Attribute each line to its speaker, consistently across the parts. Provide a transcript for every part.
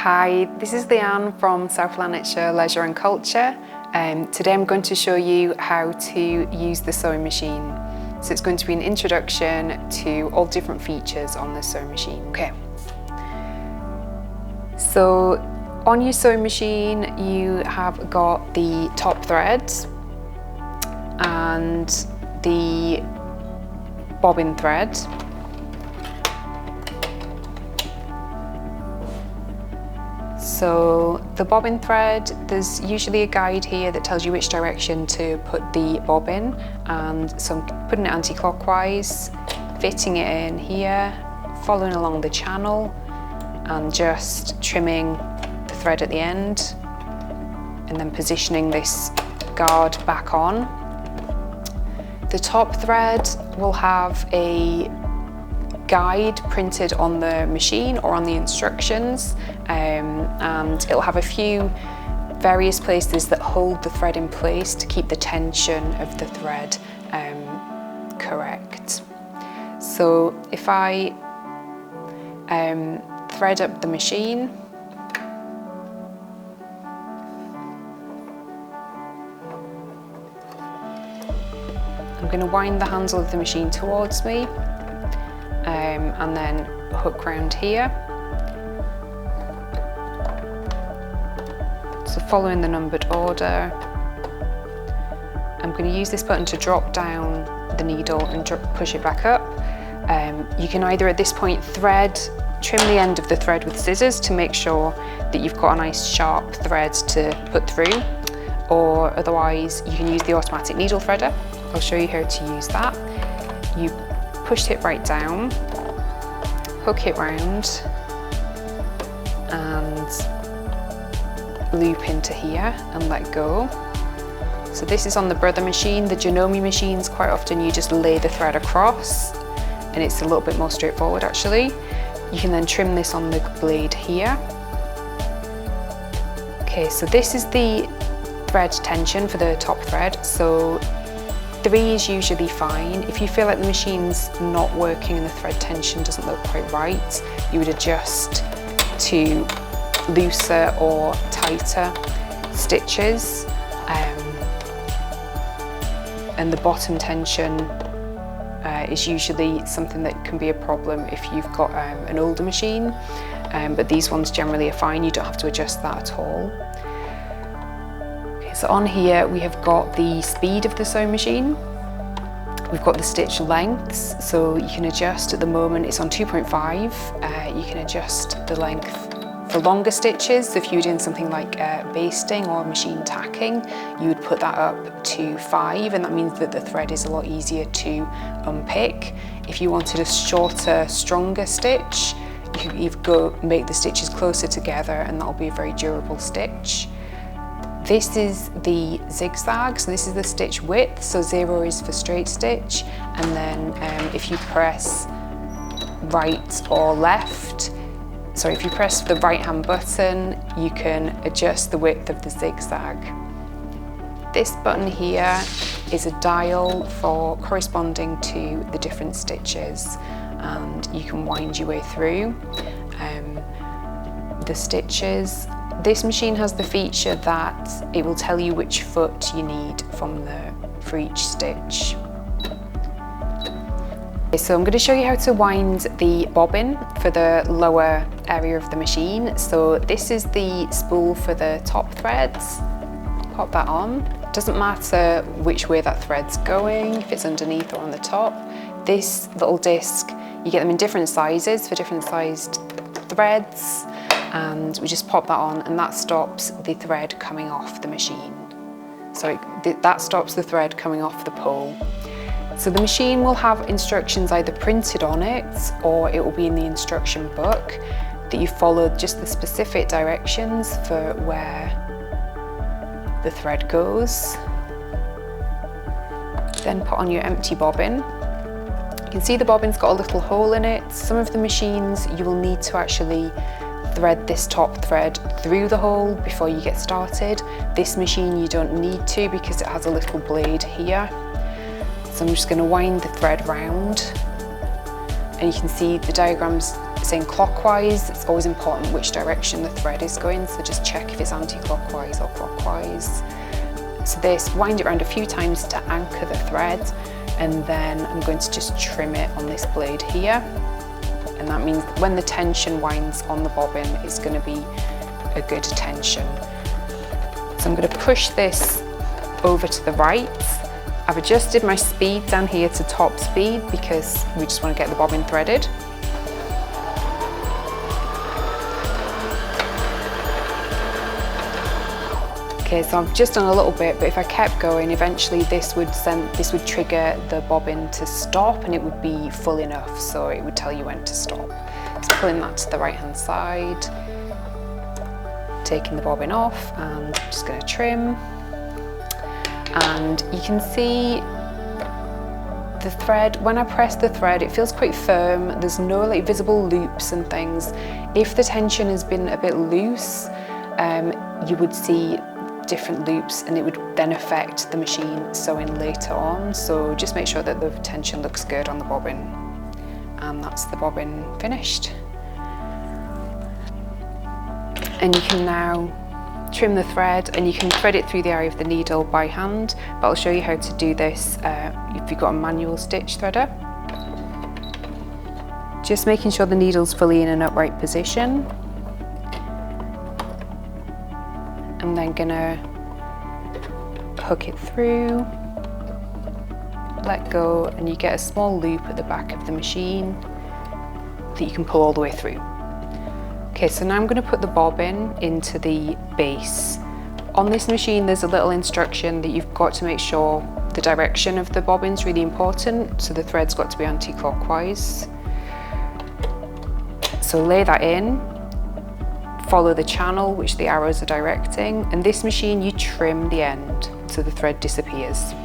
Speaker 1: Hi, this is Liane from South Lanarkshire Leisure and Culture. Today I'm going to show you how to use the sewing machine. So it's going to be an introduction to all different features on the sewing machine. Okay. So on your sewing machine you have got the top thread and the bobbin thread. So the bobbin thread, there's usually a guide here that tells you which direction to put the bobbin, and so I'm putting it anti-clockwise, fitting it in here, following along the channel and just trimming the thread at the end and then positioning this guard back on. The top thread will have a guide printed on the machine or on the instructions, and it'll have a few various places that hold the thread in place to keep the tension of the thread correct. So if I thread up the machine, I'm going to wind the handle of the machine towards me and then hook round here. So following the numbered order, I'm going to use this button to drop down the needle and push it back up. You can either at this point trim the end of the thread with scissors to make sure that you've got a nice sharp thread to put through, or otherwise you can use the automatic needle threader. I'll show you how to use that. You push it right down, hook it round and loop into here and let go. So this is on the brother machine. The Janome machines, quite often you just lay the thread across and it's a little bit more straightforward actually. You can then trim this on the blade here. Okay, so this is the thread tension for the top thread. So 3 is usually fine. If you feel like the machine's not working and the thread tension doesn't look quite right, you would adjust to looser or tighter stitches. And the bottom tension is usually something that can be a problem if you've got an older machine, but these ones generally are fine. You don't have to adjust that at all. So on here we have got the speed of the sewing machine. We've got the stitch lengths, so you can adjust. At the moment it's on 2.5. You can adjust the length for longer stitches. So if you're doing something like basting or machine tacking, you would put that up to 5, and that means that the thread is a lot easier to unpick. If you wanted a shorter, stronger stitch, you could either make the stitches closer together and that'll be a very durable stitch. This is the zigzag, so this is the stitch width, so 0 is for straight stitch, and then if you press right or left, sorry, if you press the right hand button, you can adjust the width of the zigzag. This button here is a dial for corresponding to the different stitches, and you can wind your way through the stitches. This machine has the feature that it will tell you which foot you need for each stitch. Okay, so I'm going to show you how to wind the bobbin for the lower area of the machine. So this is the spool for the top threads. Pop that on. It doesn't matter which way that thread's going, if it's underneath or on the top. This little disc, you get them in different sizes for different sized threads. And we just pop that on and that stops the thread coming off the machine. So that stops the thread coming off the pole. So the machine will have instructions either printed on it or it will be in the instruction book that you follow just the specific directions for where the thread goes. Then put on your empty bobbin. You can see the bobbin's got a little hole in it. Some of the machines you will need to actually thread this top thread through the hole before you get started. This machine you don't need to because it has a little blade here. So I'm just going to wind the thread round and you can see the diagrams saying clockwise, it's always important which direction the thread is going, so just check if it's anti-clockwise or clockwise. So this, wind it around a few times to anchor the thread, and then I'm going to just trim it on this blade here. And that means that when the tension winds on the bobbin, it's going to be a good tension. So I'm going to push this over to the right. I've adjusted my speed down here to top speed because we just want to get the bobbin threaded. Okay, so I've just done a little bit, but if I kept going, eventually this would trigger the bobbin to stop, and it would be full enough, so it would tell you when to stop. So pulling that to the right hand side, taking the bobbin off, and I'm just going to trim. And you can see the thread, when I press the thread, it feels quite firm. There's no like visible loops and things. If the tension has been a bit loose, you would see different loops, and it would then affect the machine sewing later on. So just make sure that the tension looks good on the bobbin. And that's the bobbin finished. And you can now trim the thread, and you can thread it through the eye of the needle by hand, but I'll show you how to do this if you've got a manual stitch threader. Just making sure the needle's fully in an upright position. And then gonna hook it through, let go, and you get a small loop at the back of the machine that you can pull all the way through. Okay, so now I'm going to put the bobbin into the base. On this machine there's a little instruction that you've got to make sure the direction of the bobbin's really important, so the thread's got to be anti-clockwise. So lay that in, follow the channel which the arrows are directing, and this machine you trim the end so the thread disappears.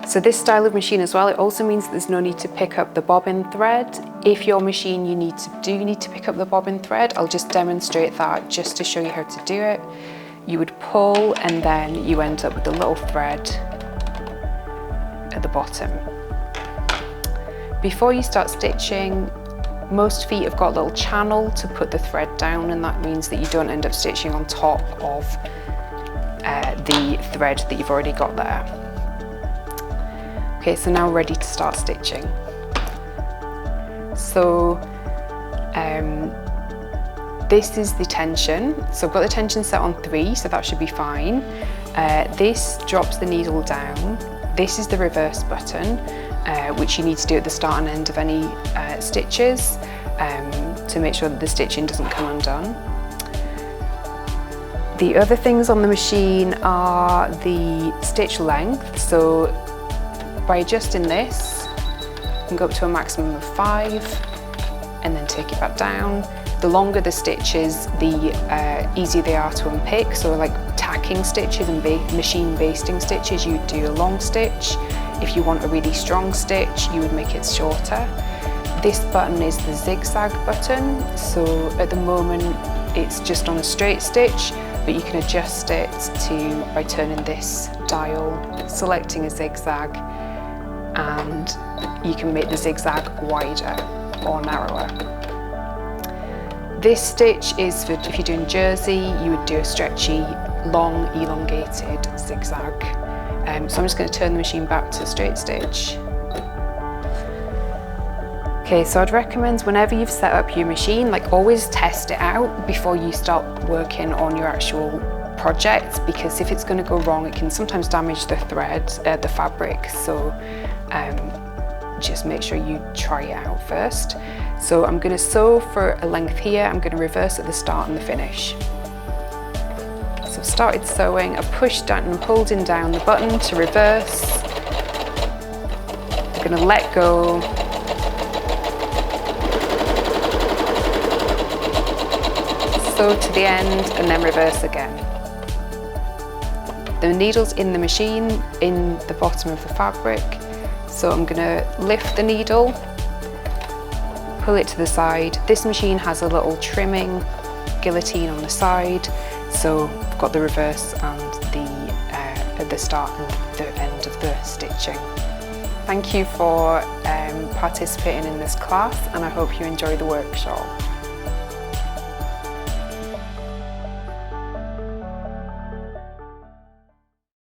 Speaker 1: So this style of machine as well, it also means that there's no need to pick up the bobbin thread. If your machine you need to pick up the bobbin thread, I'll just demonstrate that just to show you how to do it. You would pull, and then you end up with a little thread at the bottom. Before you start stitching, most feet have got a little channel to put the thread down, and that means that you don't end up stitching on top of the thread that you've already got there. Okay, so now we're ready to start stitching. So this is the tension. So I've got the tension set on 3, so that should be fine. This drops the needle down. This is the reverse button, which you need to do at the start and end of any stitches to make sure that the stitching doesn't come undone. The other things on the machine are the stitch length. So by adjusting this, you can go up to a maximum of 5 and then take it back down. The longer the stitches, the easier they are to unpick. So like tacking stitches and machine basting stitches, you would do a long stitch. If you want a really strong stitch, you would make it shorter. This button is the zigzag button. So at the moment, it's just on a straight stitch, but you can adjust it by turning this dial, selecting a zigzag, and you can make the zigzag wider or narrower. This stitch is for if you're doing jersey, you would do a stretchy, long, elongated zigzag. So I'm just going to turn the machine back to straight stitch. Okay, so I'd recommend whenever you've set up your machine, like always test it out before you start working on your actual project, because if it's going to go wrong, it can sometimes damage the thread, the fabric. So just make sure you try it out first. So I'm going to sew for a length here. I'm going to reverse at the start and the finish. So I've started sewing, I've pushed down and holding down the button to reverse. I'm going to let go. Sew to the end and then reverse again. The needle's in the machine, in the bottom of the fabric. So I'm going to lift the needle, pull it to the side. This machine has a little trimming guillotine on the side, so I've got the reverse and the at the start and the end of the stitching. Thank you for participating in this class, and I hope you enjoy the workshop.